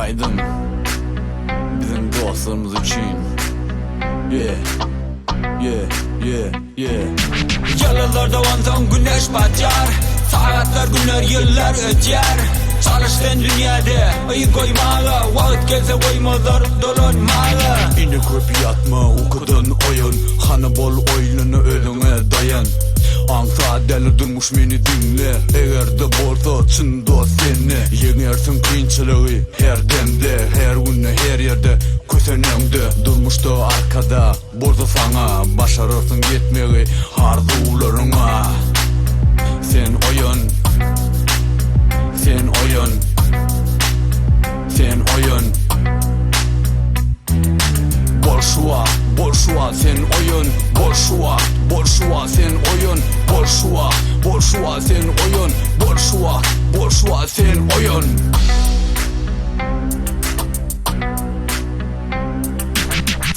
Günaydın bizim dostlarımız için. Yıllarda ondan güneş batar, saatler günler yıllar öter. Çalıştığın dünyada ayı koymalı, vakit gelse koymalar dolanmalı. İni köp yatma okudun oyun, hanı bol oylunu ölüne dayan. Ansa deli durmuş meni dinle, eğer de bolsa çın dost seni. Yenersin kıyınçılığı her demde, her günne her yerde kösenengde. Durmuştu arkada bolsa sana, başarırsın yetmeyi arzularına. Sen oyun, sen oyun, sen oyun. Bolşua sen oyun, bolşua sen oyun, bolşua sen oyun, bolşua sen oyun.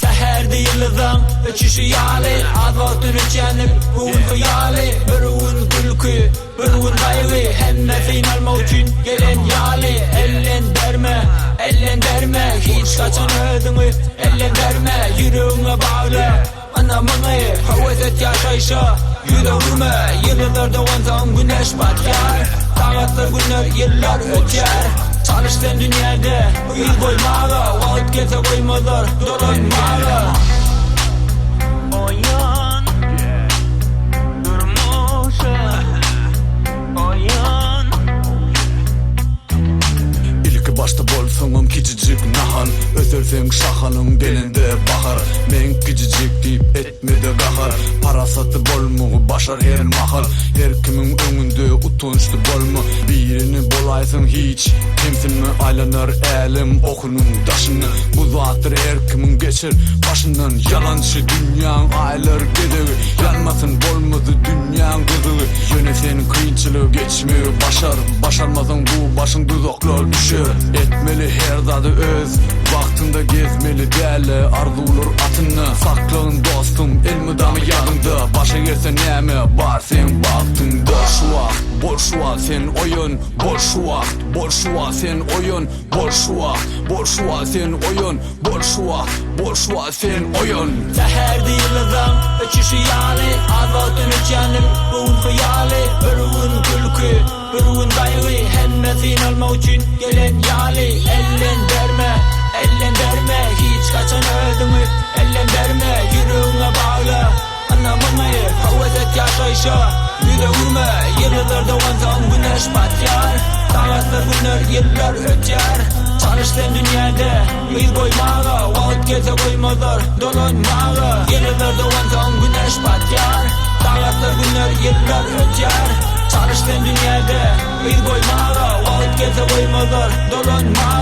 Seherde yıldızın öçüşü yali, az vaktini çenip ruhun hıyali. Bir ruhun gülkü, bir ruhun kaygı, hemmesini alma için gelen yali. Ellen derme, hiç kaçan ödünü ellen derme. Yüreğine bağlı anamını, havet et yaşayışa yüreğime. Yıllarda ondan güneş batar, saatler günler yıllar öter. Çalıştığın dünyada yıl koymalı, vakit gelse koymalar dolanmalı. Oyun durmuşu, oyun. İlk başta bolsunum küçücük nahan, özersen şahanın belinde bahar. Men küçücük deyip etmedi kahar, parasatı bolmu başar her mahal. Her kimin önünde utunçlu bolmu, birini bolaysın hiç kimsin mi aylanır elim okunun taşını. Bu zattır her kimin geçir başından, yalancı dünyan aylar gederi. Yanmasın bolmadı dünyan kızığı, yöne senin kıyınçılığı geçmiyor başar. Başarmazın bu başın dudaklar düşer. Etmeli her dadı öz vaktinde, gezmeli değerli arzular atını. Saklığın dostum elmidamı yanında, başa gelse neme var sen baktığında. Bolşua sen oyun, bolşua sen oyun, bolşua sen oyun, bolşua sen oyun. Seherde yıldızın öçüşü yali, az vaktini çenip ruhun hıyali. Bir ruhun gülkü, bir ruhun kaygı, hemmesini alma için gelen yali. Ellen derme, hiç kaçan ödümü ellen derme. Yüreğine bağlı anamını, havet et yaşayışa yüreğime. Yıllarda ondan güneş batar, saatler günler yıllar öter. Çalıştığın dünyada yıl koymalı, vakit gelse koymalar dolanmalı. Yıllarda ondan güneş batar, saatler günler yıllar öter. Çalıştığın dünyada yıl koymalı, vakit gelse koymalar dolanmalı.